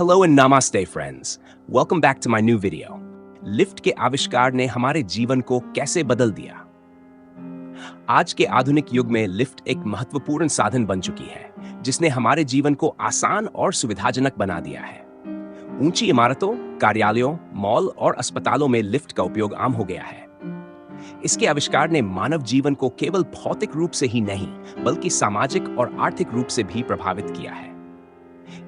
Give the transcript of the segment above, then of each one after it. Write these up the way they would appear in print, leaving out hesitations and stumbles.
Hello and namaste friends. Welcome back to my new video. Lift के आविष्कार ने हमारे जीवन को कैसे बदल दिया? आज के आधुनिक युग में लिफ्ट एक महत्वपूर्ण साधन बन चुकी है, जिसने हमारे जीवन को आसान और सुविधाजनक बना दिया है। ऊंची इमारतों, कार्यालयों, मॉल और अस्पतालों में लिफ्ट का उपयोग आम हो गया है। इसके आविष्कार ने मानव जीवन को केवल भौतिक रूप से ही नहीं, बल्कि सामाजिक और आर्थिक रूप से भी प्रभावित किया है।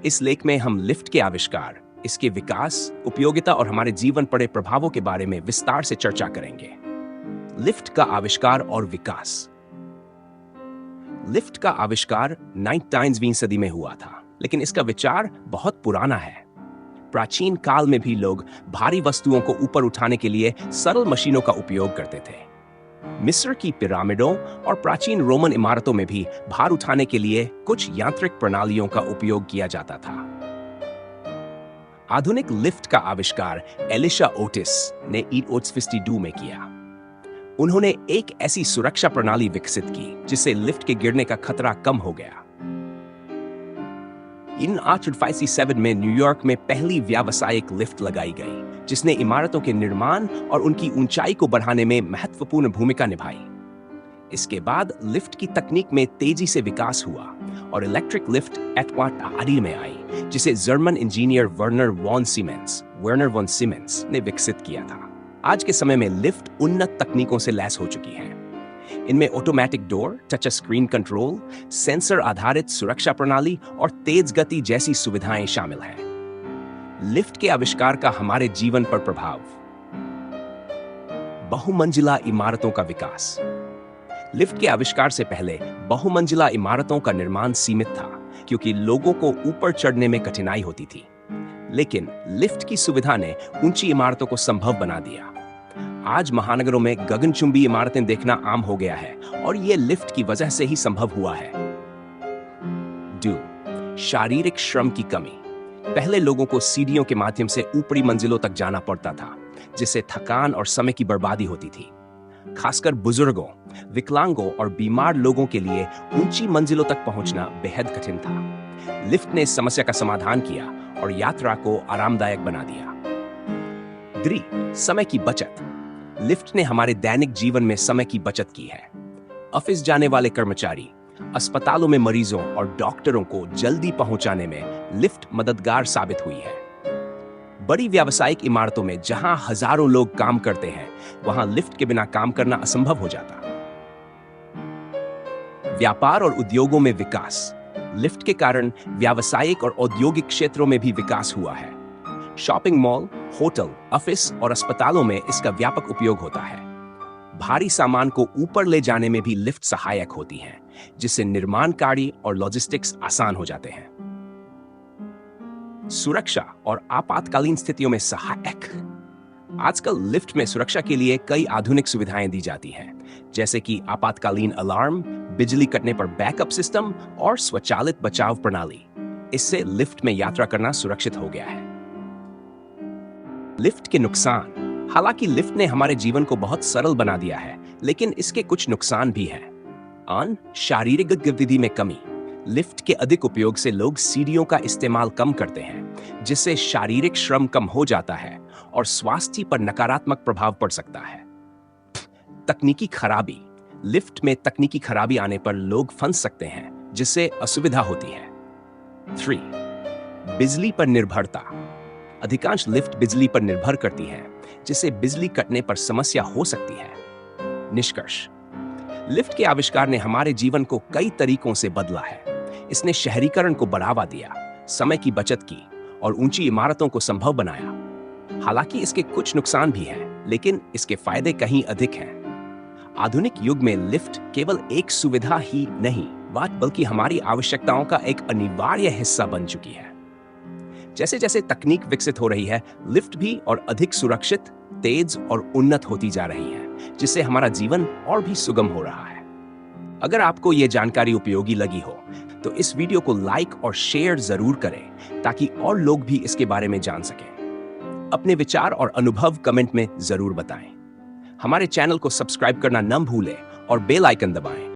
इस लेख में हम लिफ्ट के आविष्कार, इसके विकास, उपयोगिता और हमारे जीवन पर प्रभावों के बारे में विस्तार से चर्चा करेंगे। लिफ्ट का आविष्कार और विकास। लिफ्ट का आविष्कार 19वीं सदी में हुआ था, लेकिन इसका विचार बहुत पुराना है। प्राचीन काल में भी लोग भारी वस्तुओं को ऊपर उठाने के लिए सरल मशीनों का उपयोग करते थे। मिस्र की पिरामिडों और प्राचीन रोमन इमारतों में भी भार उठाने के लिए कुछ यांत्रिक प्रणालियों का उपयोग किया जाता था। आधुनिक लिफ्ट का आविष्कार एलिशा ओटिस ने 1852 में किया। उन्होंने एक ऐसी सुरक्षा प्रणाली विकसित की जिससे लिफ्ट के गिरने का खतरा कम हो गया। इन 1857 में न्यूयॉर्क में पहली व्यावसायिक लिफ्ट लगाई गई, जिसने इमारतों के निर्माण और उनकी ऊंचाई को बढ़ाने में महत्वपूर्ण भूमिका निभाई। इसके बाद लिफ्ट की तकनीक में तेजी से विकास हुआ और इलेक्ट्रिक लिफ्ट एटवाट आदि में आई, जिसे German engineer Werner von Siemens ने विकसित किया था। आज के समय में लिफ्ट उन्नत तकनीकों से लैस हो चुकी है। इनमें automatic door, touch screen control, sensor आधारित सुरक्षा प्रणाली और तेज गति जैसी सुविधाएं शामिल हैं। लिफ्ट के आविष्कार का हमारे जीवन पर प्रभाव। बहुमंजिला इमारतों का विकास। लिफ्ट के आविष्कार से पहले बहुमंजिला इमारतों का निर्माण सीमित था, क्योंकि लोगों को ऊपर चढ़ने में कठिनाई होती थी। लेकिन लिफ्ट की सुविधा ने ऊंची इमारतों को संभव बना दिया। आज महानगरों में गगनचुंबी इमारतें देखना आम हो गया है, और यह लिफ्ट की वजह से ही संभव हुआ है। शारीरिक श्रम की कमी। पहले लोगों को सीढ़ियों के माध्यम से ऊपरी मंजिलों तक जाना पड़ता था, जिससे थकान और समय की बर्बादी होती थी। खासकर बुजुर्गों, विकलांगों और बीमार लोगों के लिए ऊंची मंजिलों तक पहुंचना बेहद कठिन था। लिफ्ट ने इस समस्या का समाधान किया और यात्रा को आरामदायक बना दिया। समय की बचत। लिफ्ट ने हमारे दैनिक जीवन में समय की बचत की है। ऑफिस जाने वाले कर्मचारी, अस्पतालों में मरीजों और डॉक्टरों को जल्दी पहुंचाने में लिफ्ट मददगार साबित हुई है। बड़ी व्यावसायिक इमारतों में जहां हजारों लोग काम करते हैं, वहां लिफ्ट के बिना काम करना असंभव हो जाता। व्यापार और उद्योगों में विकास। लिफ्ट के कारण व्यावसायिक और औद्योगिक क्षेत्रों में भी विकास हुआ है। शॉपिंग मॉल, होटल, ऑफिस और अस्पतालों में इसका व्यापक उपयोग होता है। भारी सामान को ऊपर ले जाने में भी लिफ्ट सहायक होती हैं, जिससे निर्माण कार्य और लॉजिस्टिक्स आसान हो जाते हैं। सुरक्षा और आपातकालीन स्थितियों में सहायक। आजकल लिफ्ट में सुरक्षा के लिए कई आधुनिक सुविधाएं दी जाती हैं, जैसे कि आपातकालीन अलार्म, बिजली कटने पर बैकअप सिस्टम और स्वचालित बचाव प्रणाली। इससे लिफ्ट में यात्रा करना सुरक्षित हो गया है। लिफ्ट के नुकसान। हालांकि लिफ्ट ने हमारे जीवन को बहुत सरल बना दिया है, लेकिन इसके कुछ नुकसान भी हैं। शारीरिक गतिविधि में कमी। लिफ्ट के अधिक उपयोग से लोग सीढ़ियों का इस्तेमाल कम करते हैं, जिससे शारीरिक श्रम कम हो जाता है और स्वास्थ्य पर नकारात्मक प्रभाव पड़ सकता है। तकनीकी खराबी। लिफ्ट में तकनीकी खराबी आने पर लोग फंस सकते हैं, जिससे असुविधा होती है। बिजली पर निर्भरता। अधिकांश लिफ्ट बिजली पर निर्भर करती है, जिससे बिजली कटने पर समस्या हो सकती है। निष्कर्ष। लिफ्ट के आविष्कार ने हमारे जीवन को कई तरीकों से बदला है। इसने शहरीकरण को बढ़ावा दिया, समय की बचत की और ऊंची इमारतों को संभव बनाया। हालांकि इसके कुछ नुकसान भी हैं, लेकिन इसके फायदे कहीं अधिक हैं। आधुनिक युग में लिफ्ट केवल एक सुविधा ही नहीं, बल्कि हमारी आवश्यकताओं का एक अनिवार्य हिस्सा बन चुकी है। जैसे जैसे तकनीक विकसित हो रही है, लिफ्ट भी और अधिक सुरक्षित, तेज और उन्नत होती जा रही है, जिससे हमारा जीवन और भी सुगम हो रहा है। अगर आपको यह जानकारी उपयोगी लगी हो, तो इस वीडियो को लाइक और शेयर जरूर करें, ताकि और लोग भी इसके बारे में जान सकें। अपने विचार और अनुभव कमेंट में जरूर बताएं। हमारे चैनल को सब्सक्राइब करना न भूलें और बेल आइकन दबाएं,